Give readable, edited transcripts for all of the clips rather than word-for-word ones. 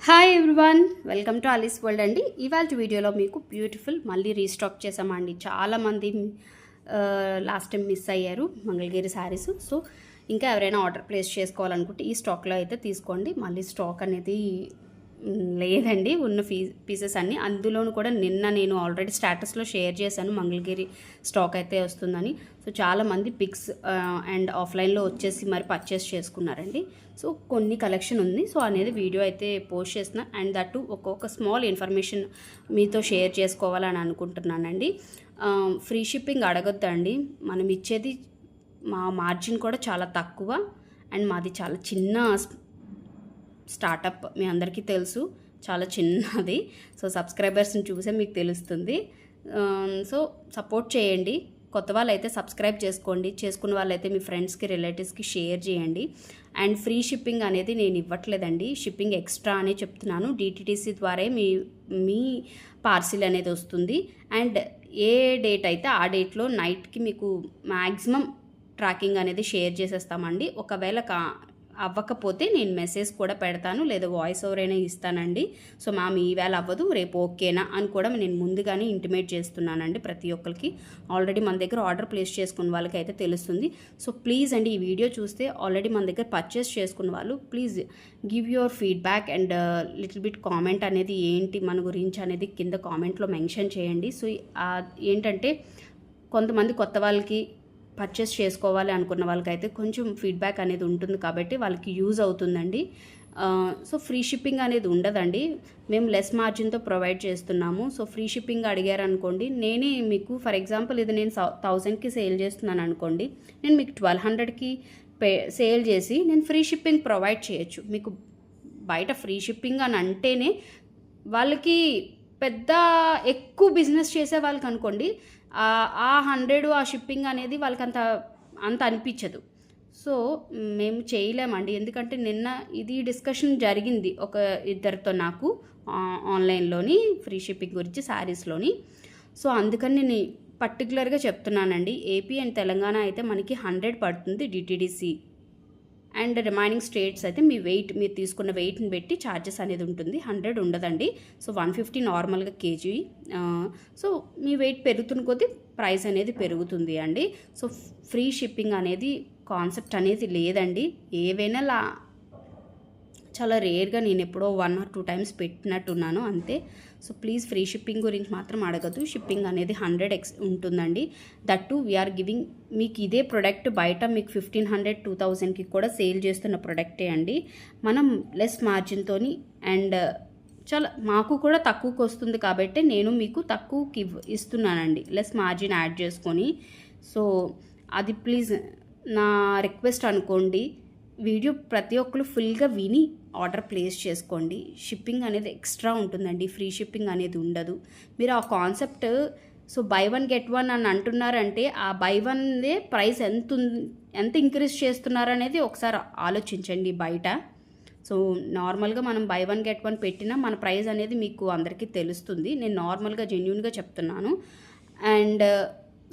Hi everyone, welcome to Alice world అండి. ఇవాళ వీడియోలో మీకు బ్యూటిఫుల్ మళ్ళీ రీస్టాక్ చేసామండి. చాలామంది లాస్ట్ టైం మిస్ అయ్యారు మంగళగిరి శారీస్. సో ఇంకా ఎవరైనా ఆర్డర్ ప్లేస్ చేసుకోవాలనుకుంటే ఈ స్టాక్లో అయితే తీసుకోండి. మళ్ళీ స్టాక్ అనేది లేదండి, ఉన్న పీసెస్ అన్నీ. అందులోనూ కూడా నిన్న నేను ఆల్రెడీ స్టేటస్లో షేర్ చేశాను మంగళగిరి స్టాక్ అయితే వస్తుందని. సో చాలామంది పిక్స్ అండ్ ఆఫ్లైన్లో వచ్చేసి మరి పర్చేస్ చేసుకున్నారండి. సో కొన్ని కలెక్షన్ ఉంది, సో అనేది వీడియో అయితే పోస్ట్ చేసిన. అండ్ దట్టు ఒక్కొక్క స్మాల్ ఇన్ఫర్మేషన్ మీతో షేర్ చేసుకోవాలని అనుకుంటున్నానండి. ఫ్రీ షిప్పింగ్ అడగొద్దండి. మనం ఇచ్చేది మా మార్జిన్ కూడా చాలా తక్కువ, అండ్ మాది చాలా చిన్న స్టార్టప్. మీ అందరికీ తెలుసు, చాలా చిన్నది. సో సబ్స్క్రైబర్స్ని చూసే మీకు తెలుస్తుంది. సో సపోర్ట్ చేయండి. కొత్త వాళ్ళు అయితే సబ్స్క్రైబ్ చేసుకోండి, చేసుకున్న వాళ్ళైతే మీ ఫ్రెండ్స్కి రిలేటివ్స్కి షేర్ చేయండి. అండ్ ఫ్రీ షిప్పింగ్ అనేది నేను ఇవ్వట్లేదండి, షిప్పింగ్ ఎక్స్ట్రా అనే చెప్తున్నాను. డిటిడిసి ద్వారా మీ పార్సిల్ అనేది వస్తుంది. అండ్ ఏ డేట్ అయితే ఆ డేట్లో నైట్కి మీకు మ్యాక్సిమం ట్రాకింగ్ అనేది షేర్ చేసేస్తామండి. ఒకవేళ అవ్వకపోతే నేను మెసేజ్ కూడా పెడతాను, లేదా వాయిస్ ఓవర్ అయినా ఇస్తానండి. సో ఈవేళ అవ్వదు, రేపు ఓకేనా అని కూడా నేను ముందుగానే ఇంటిమేట్ చేస్తున్నానండి ప్రతి ఒక్కరికి. ఆల్రెడీ మన దగ్గర ఆర్డర్ ప్లేస్ చేసుకున్న వాళ్ళకి అయితే తెలుస్తుంది. సో ప్లీజ్ అండి, ఈ వీడియో చూస్తే ఆల్రెడీ మన దగ్గర పర్చేస్ చేసుకున్న వాళ్ళు please give your feedback and little bit comment అనేది ఏంటి మన గురించి అనేది కింద కామెంట్లో మెన్షన్ చేయండి. సో ఏంటంటే కొంతమంది కొత్త వాళ్ళకి పర్చేస్ చేసుకోవాలి అనుకున్న వాళ్ళకైతే కొంచెం ఫీడ్బ్యాక్ అనేది ఉంటుంది, కాబట్టి వాళ్ళకి యూజ్ అవుతుందండి. సో ఫ్రీ షిప్పింగ్ అనేది ఉండదండి, మేము లెస్ మార్జిన్తో ప్రొవైడ్ చేస్తున్నాము. సో ఫ్రీ షిప్పింగ్ అడిగారు అనుకోండి, నేనే మీకు ఫర్ ఎగ్జాంపుల్ ఇది నేను 1000కి సేల్ చేస్తున్నాను అనుకోండి, నేను మీకు 1200కి సేల్ చేసి నేను ఫ్రీ షిప్పింగ్ ప్రొవైడ్ చేయొచ్చు. మీకు బయట ఫ్రీ షిప్పింగ్ అని అంటేనే వాళ్ళకి పెద్ద ఎక్కువ బిజినెస్ చేసే వాళ్ళకి అనుకోండి, ఆ 100 ఆ షిప్పింగ్ అనేది వాళ్ళకి అంత అనిపించదు. సో మేము చేయలేమండి, ఎందుకంటే నిన్న ఇది డిస్కషన్ జరిగింది ఒక ఇద్దరితో నాకు ఆన్లైన్లోని ఫ్రీ షిప్పింగ్ గురించి శారీస్లోని. సో అందుకని నేను పర్టికులర్గా చెప్తున్నానండి. ఏపీ అండ్ తెలంగాణ అయితే మనకి 100 పడుతుంది డిటిడిసి, అండ్ రిమైనింగ్ స్టేట్స్ అయితే మీరు తీసుకున్న వెయిట్ని బట్టి ఛార్జెస్ అనేది ఉంటుంది. 100 ఉండదండి. సో 150 నార్మల్గా కేజీ. సో మీ వెయిట్ పెరుగుతున్న కొద్దీ ప్రైస్ అనేది పెరుగుతుంది అండి. సో ఫ్రీ షిప్పింగ్ అనేది కాన్సెప్ట్ అనేది లేదండి. ఏవైనా చాలా రేర్గా నేను ఎప్పుడో 1 or 2 టైమ్స్ పెట్టినట్టున్నాను అంతే. సో ప్లీజ్ ఫ్రీ షిప్పింగ్ గురించి మాత్రం అడగదు. షిప్పింగ్ అనేది 100 ఉంటుందండి. దట్టు వీఆర్ గివింగ్ మీకు ఇదే ప్రొడక్ట్ బయట మీకు 1500 2000కి కూడా సేల్ చేస్తున్న ప్రొడక్టే అండి. మనం లెస్ మార్జిన్తో అండ్ చాలా మాకు కూడా తక్కువకి వస్తుంది, కాబట్టి నేను మీకు తక్కువకి ఇస్తున్నానండి, లెస్ మార్జిన్ యాడ్ చేసుకొని. సో అది ప్లీజ్ నా రిక్వెస్ట్ అనుకోండి. వీడియో ప్రతి ఒక్కరు ఫుల్గా విని ఆర్డర్ ప్లేస్ చేసుకోండి. షిప్పింగ్ అనేది ఎక్స్ట్రా ఉంటుందండి, ఫ్రీ షిప్పింగ్ అనేది ఉండదు. మీరు ఆ కాన్సెప్ట్ సో బై 1 get 1 అని అంటున్నారంటే ఆ బై 1దే ప్రైస్ ఎంత ఇంక్రీజ్ చేస్తున్నారనేది ఒకసారి ఆలోచించండి బయట. సో నార్మల్గా మనం బై 1 get 1 పెట్టినా మన ప్రైస్ అనేది మీకు అందరికీ తెలుస్తుంది. నేను నార్మల్గా జెన్యూన్గా చెప్తున్నాను. అండ్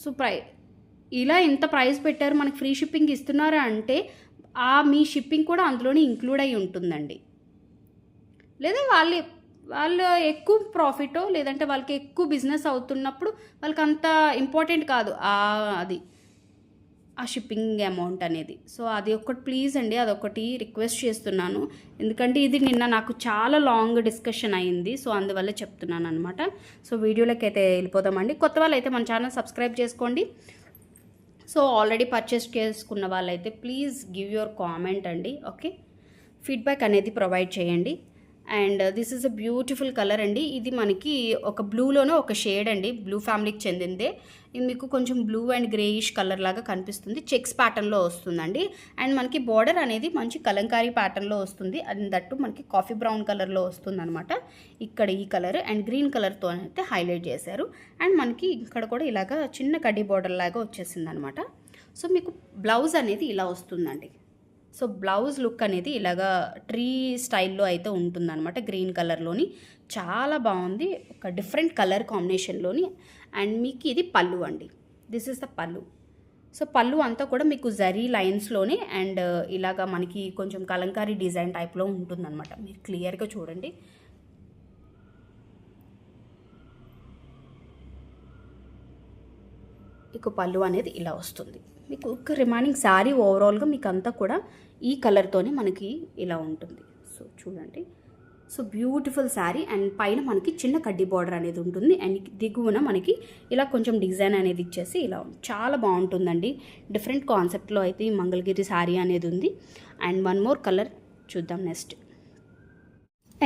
సో ఇలా ఇంత ప్రైస్ పెట్టారు, మనకి ఫ్రీ షిప్పింగ్ ఇస్తున్నారా అంటే మీ షిప్పింగ్ కూడా అందులోనే ఇంక్లూడ్ అయి ఉంటుందండి. లేదా వాళ్ళు ఎక్కువ ప్రాఫిటో లేదంటే వాళ్ళకి ఎక్కువ బిజినెస్ అవుతున్నప్పుడు వాళ్ళకి అంత ఇంపార్టెంట్ కాదు ఆ షిప్పింగ్ అమౌంట్ అనేది. సో అది ఒకటి ప్లీజ్ అండి, అదొకటి రిక్వెస్ట్ చేస్తున్నాను. ఎందుకంటే ఇది నిన్న నాకు చాలా లాంగ్ డిస్కషన్ అయింది, సో అందువల్ల చెప్తున్నాను అనమాట. సో వీడియోలోకి అయితే వెళ్ళిపోదామండి. కొత్త వాళ్ళు అయితే మన ఛానల్ సబ్స్క్రైబ్ చేసుకోండి. సో ఆల్రెడీ పర్చేస్ చేసుకున్న వాళ్ళైతే ప్లీజ్ గివ్ యువర్ కామెంట్ అండి. ఓకే, ఫీడ్బ్యాక్ అనేది ప్రొవైడ్ చేయండి. And this is a beautiful colour అండి. ఇది మనకి ఒక బ్లూలోనే ఒక షేడ్ అండి, బ్లూ ఫ్యామిలీకి చెందిందే. ఇది మీకు కొంచెం బ్లూ అండ్ గ్రేయిష్ కలర్ లాగా కనిపిస్తుంది, చెక్స్ ప్యాటర్న్లో వస్తుందండి. అండ్ మనకి బార్డర్ అనేది మంచి కలంకారీ ప్యాటర్న్లో వస్తుంది, అండ్ దట్టు మనకి కాఫీ బ్రౌన్ కలర్లో వస్తుంది అనమాట. ఇక్కడ ఈ కలర్ అండ్ గ్రీన్ కలర్తో అయితే హైలైట్ చేశారు. అండ్ మనకి ఇక్కడ కూడా ఇలాగా చిన్న కడ్డీ బార్డర్ లాగా వచ్చేసింది అనమాట. సో మీకు బ్లౌజ్ అనేది ఇలా వస్తుందండి. సో బ్లౌజ్ లుక్ అనేది ఇలాగా ట్రీ స్టైల్లో అయితే ఉంటుందన్నమాట, గ్రీన్ కలర్లోని. చాలా బాగుంది, ఒక డిఫరెంట్ కలర్ కాంబినేషన్లోని. అండ్ మీకు ఇది పళ్ళు అండి, దిస్ ఇస్ ద పళ్ళు. సో పళ్ళు అంతా కూడా మీకు జరీ లైన్స్లోనే అండ్ ఇలాగా మనకి కొంచెం కలంకారీ డిజైన్ టైప్లో ఉంటుందన్నమాట. మీరు క్లియర్గా చూడండి. మీకు పళ్ళు అనేది ఇలా వస్తుంది. మీకు రిమైనింగ్ శారీ ఓవరాల్గా మీకు అంతా కూడా ఈ కలర్తోనే మనకి ఇలా ఉంటుంది. సో చూడండి. సో బ్యూటిఫుల్ శారీ అండ్ పైన మనకి చిన్న కడ్డీ బార్డర్ అనేది ఉంటుంది అండ్ దిగువన మనకి ఇలా కొంచెం డిజైన్ అనేది ఇచ్చేసి ఇలా చాలా బాగుంటుందండి. డిఫరెంట్ కాన్సెప్ట్లో అయితే ఈ మంగళగిరి శారీ అనేది ఉంది. అండ్ వన్ మోర్ కలర్ చూద్దాం నెక్స్ట్.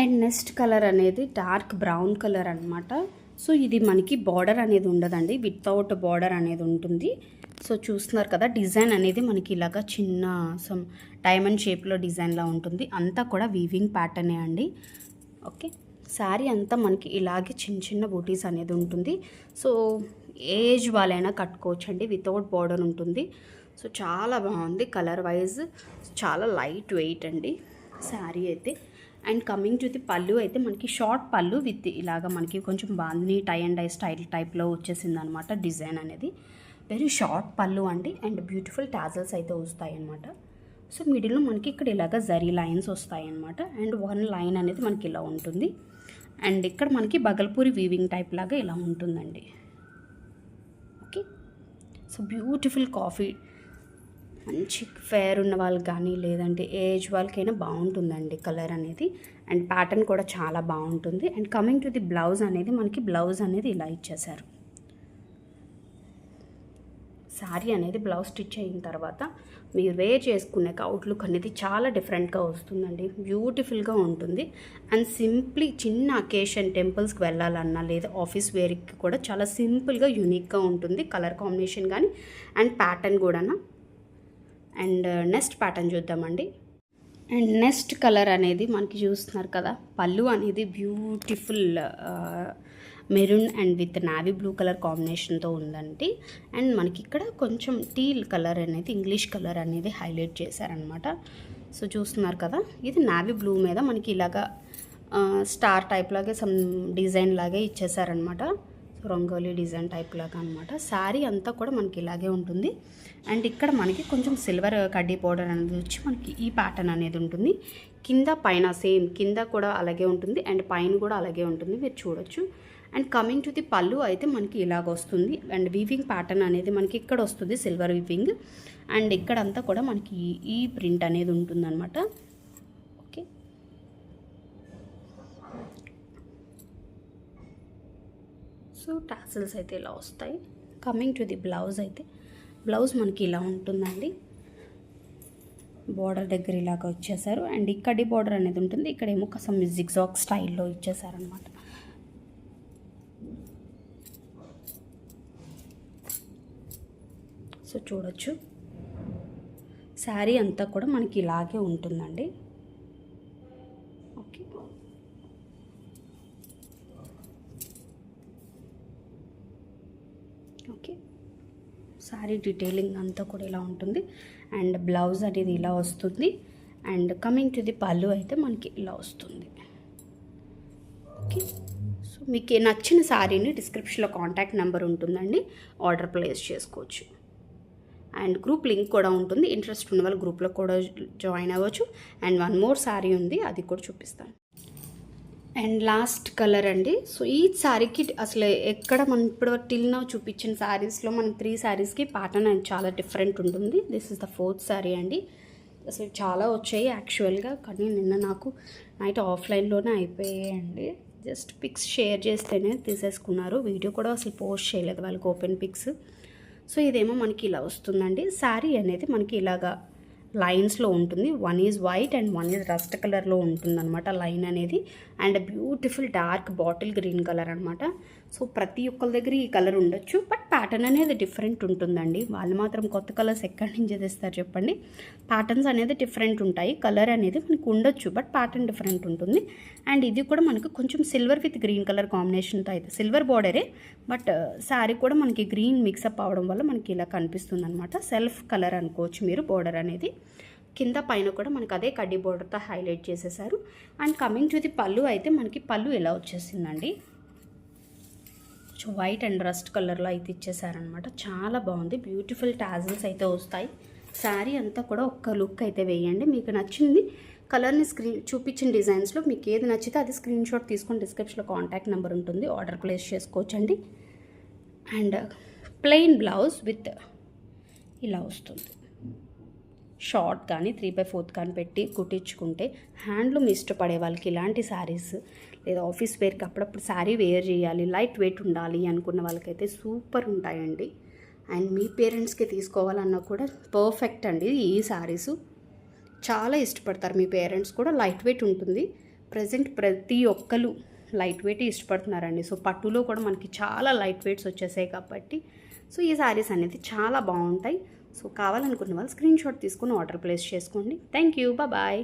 అండ్ నెక్స్ట్ కలర్ అనేది డార్క్ బ్రౌన్ కలర్ అనమాట. సో ఇది మనకి బార్డర్ అనేది ఉండదండి, వితౌట్ బార్డర్ అనేది ఉంటుంది. సో చూస్తున్నారు కదా, డిజైన్ అనేది మనకి ఇలాగా చిన్న సమ్ డైమండ్ షేప్లో డిజైన్లా ఉంటుంది. అంతా కూడా వీవింగ్ ప్యాటర్నే అండి. ఓకే, శారీ అంతా మనకి ఇలాగే చిన్న చిన్న బూటీస్ అనేది ఉంటుంది. సో ఏజ్ వాళ్ళైనా కట్టుకోవచ్చు అండి, వితౌట్ బార్డర్ ఉంటుంది. సో చాలా బాగుంది కలర్ వైజ్, చాలా లైట్ వెయిట్ అండి శారీ అయితే. అండ్ కమింగ్ టు ది పళ్ళు అయితే మనకి షార్ట్ పళ్ళు విత్ ఇలాగా మనకి కొంచెం bandhani tie and dye style టైప్లో వచ్చేసింది అనమాట డిజైన్ అనేది. వెరీ షార్ట్ పళ్ళు అండి అండ్ బ్యూటిఫుల్ టాజల్స్ అయితే వస్తాయి అన్నమాట. సో మిడిల్లో మనకి ఇక్కడ ఇలాగ జరీ లైన్స్ వస్తాయి అన్నమాట. అండ్ వన్ లైన్ అనేది మనకి ఇలా ఉంటుంది అండ్ ఇక్కడ మనకి బగల్పూరి వీవింగ్ టైప్ లాగా ఇలా ఉంటుందండి. ఓకే, సో బ్యూటిఫుల్ కాఫీ, మంచి ఫేర్ ఉన్న వాళ్ళకి కానీ లేదంటే ఏజ్ వాళ్ళకైనా బాగుంటుందండి కలర్ అనేది. అండ్ ప్యాటర్న్ కూడా చాలా బాగుంటుంది. And coming to the blouse అనేది మనకి బ్లౌజ్ అనేది ఇలా ఇచ్చేసారు. శారీ అనేది బ్లౌజ్ స్టిచ్ అయిన తర్వాత మీరు వేర్ చేసుకునే అవుట్లుక్ అనేది చాలా డిఫరెంట్గా వస్తుందండి, బ్యూటిఫుల్గా ఉంటుంది. అండ్ సింప్లీ చిన్న అకేషన్ టెంపుల్స్కి వెళ్ళాలన్నా లేదా ఆఫీస్ వేర్కి కూడా చాలా సింపుల్గా యూనిక్గా ఉంటుంది కలర్ కాంబినేషన్ కానీ అండ్ ప్యాటర్న్ కూడా. అండ్ నెక్స్ట్ ప్యాటర్న్ చూద్దామండి. అండ్ నెక్స్ట్ కలర్ అనేది మనకి చూస్తున్నారు కదా, పళ్ళు అనేది beautiful maroon and with navy blue colour కాంబినేషన్తో ఉందండి. అండ్ మనకి ఇక్కడ కొంచెం టీల్ కలర్ అనేది ఇంగ్లీష్ కలర్ అనేది హైలైట్ చేశారనమాట. సో చూస్తున్నారు కదా, ఇది నావీ బ్లూ మీద మనకి ఇలాగా స్టార్ టైప్ లాగే సమ్ డిజైన్ లాగే ఇచ్చేసారనమాట. సో రంగోలీ డిజైన్ టైప్ లాగా అనమాట. శారీ అంతా కూడా మనకి ఇలాగే ఉంటుంది. అండ్ ఇక్కడ మనకి కొంచెం సిల్వర్ కడ్డీ పౌడర్ అనేది వచ్చి మనకి ఈ ప్యాటర్న్ అనేది ఉంటుంది. కింద పైన సేమ్, కింద కూడా అలాగే ఉంటుంది అండ్ పైన కూడా అలాగే ఉంటుంది, మీరు చూడొచ్చు. అండ్ కమింగ్ టు ది పళ్ళు అయితే మనకి ఇలాగ వస్తుంది అండ్ వీవింగ్ ప్యాటర్న్ అనేది మనకి ఇక్కడ వస్తుంది, సిల్వర్ వీవింగ్. అండ్ ఇక్కడంతా కూడా మనకి ఈ ప్రింట్ అనేది ఉంటుందన్నమాట. ఓకే, సో టాసిల్స్ అయితే ఇలా వస్తాయి. కమింగ్ టు ది బ్లౌజ్ అయితే బ్లౌజ్ మనకి ఇలా ఉంటుందండి. బార్డర్ దగ్గర ఇలాగ వచ్చేసారు అండ్ ఇక్కడి బార్డర్ అనేది ఉంటుంది, ఇక్కడేమో కసం జిగ్జాగ్ స్టైల్లో ఇచ్చేసారనమాట. సో చూడొచ్చు, శారీ అంతా కూడా మనకి ఇలాగే ఉంటుందండి. ఓకే, ఓకే, శారీ డీటెయిలింగ్ అంతా కూడా ఇలా ఉంటుంది అండ్ బ్లౌజ్ అనేది ఇలా వస్తుంది. అండ్ కమింగ్ టు ది పళ్ళు అయితే మనకి ఇలా వస్తుంది. ఓకే, సో మీకు నచ్చిన శారీని డిస్క్రిప్షన్లో కాంటాక్ట్ నెంబర్ ఉంటుందండి, ఆర్డర్ ప్లేస్ చేసుకోవచ్చు. అండ్ గ్రూప్ లింక్ కూడా ఉంటుంది, ఇంట్రెస్ట్ ఉన్న వాళ్ళు గ్రూప్లో కూడా జాయిన్ అవ్వచ్చు. అండ్ వన్ మోర్ శారీ ఉంది, అది కూడా చూపిస్తాను. అండ్ లాస్ట్ కలర్ అండి. సో ఈ శారీకి అసలు ఎక్కడ మనం ఇప్పుడు టిల్ నౌ చూపించిన శారీస్లో మనం 3 శారీస్కి ప్యాటర్న్ అండ్ చాలా డిఫరెంట్ ఉంటుంది. This is the 4th sari అండి. అసలు చాలా వచ్చాయి యాక్చువల్గా, కానీ నిన్న నాకు నైట్ ఆఫ్లైన్లోనే అయిపోయాయండి. జస్ట్ పిక్స్ షేర్ చేస్తేనే తీసేసుకున్నారు, వీడియో కూడా అసలు పోస్ట్ చేయలేదు వాళ్ళకి ఓపెన్ పిక్స్. సో ఇదేమో మనకి ఇలా వస్తుందండి. శారీ అనేది మనకి ఇలాగా లైన్స్లో ఉంటుంది, one is white and one is rust కలర్లో ఉంటుందన్నమాట లైన్ అనేది. And beautiful dark bottle green colour అనమాట. సో ప్రతి ఒక్కరి దగ్గర ఈ కలర్ ఉండొచ్చు, బట్ ప్యాటర్న్ అనేది డిఫరెంట్ ఉంటుందండి. వాళ్ళు మాత్రం కొత్త కలర్స్ ఎక్కడి నుంచి తెస్తారు చెప్పండి. ప్యాటర్న్స్ అనేది డిఫరెంట్ ఉంటాయి, కలర్ అనేది మనకు ఉండొచ్చు బట్ ప్యాటర్న్ డిఫరెంట్ ఉంటుంది. అండ్ ఇది కూడా మనకు కొంచెం సిల్వర్ విత్ గ్రీన్ కలర్ కాంబినేషన్తో అయితే, సిల్వర్ బార్డరే బట్ శారీ కూడా మనకి గ్రీన్ మిక్సప్ అవడం వల్ల మనకి ఇలా కనిపిస్తుంది అనమాట. సెల్ఫ్ కలర్ అనుకోవచ్చు మీరు బార్డర్ అనేది. కింద పైన కూడా మనకి అదే కడ్డీ బార్డర్తో హైలైట్ చేసేసారు. అండ్ కమింగ్ టు ది పళ్ళు అయితే మనకి పళ్ళు ఎలా వచ్చేసిందండి వైట్ అండ్ రస్ట్ కలర్లో అయితే ఇచ్చేసారనమాట. చాలా బాగుంది. బ్యూటిఫుల్ టాజిల్స్ అయితే వస్తాయి. శారీ అంతా కూడా ఒక్క లుక్ అయితే వేయండి. మీకు నచ్చింది కలర్ని చూపించిన డిజైన్స్లో మీకు ఏది నచ్చితే అది స్క్రీన్ షాట్ తీసుకొని డిస్క్రిప్షన్లో కాంటాక్ట్ నెంబర్ ఉంటుంది, ఆర్డర్ ప్లేస్ చేసుకోవచ్చండి. అండ్ ప్లెయిన్ బ్లౌజ్ విత్ ఇలా వస్తుంది. షార్ట్ కానీ 3/4 కానీ పెట్టి కుట్టించుకుంటే హ్యాండ్లూమ్ ఇష్టపడే వాళ్ళకి ఇలాంటి శారీస్, లేదా ఆఫీస్ వేర్కి అప్పుడప్పుడు శారీ వేర్ చేయాలి, లైట్ వెయిట్ ఉండాలి అనుకున్న వాళ్ళకైతే సూపర్ ఉంటాయండి. అండ్ మీ పేరెంట్స్కి తీసుకోవాలన్నా కూడా పర్ఫెక్ట్ అండి. ఈ శారీస్ చాలా ఇష్టపడతారు మీ పేరెంట్స్ కూడా. లైట్ వెయిట్ ఉంటుంది. ప్రజెంట్ ప్రతి ఒక్కరు లైట్ వెయిట్ ఇష్టపడుతున్నారండి. సో పట్టులో కూడా మనకి చాలా లైట్ వెయిట్స్ వచ్చేసాయి కాబట్టి సో ఈ శారీస్ అనేది చాలా బాగుంటాయి. సో కావాలనుకున్న వాళ్ళు స్క్రీన్ షాట్ తీసుకుని ఆర్డర్ ప్లేస్ చేసుకోండి. Thank you. బాయ్.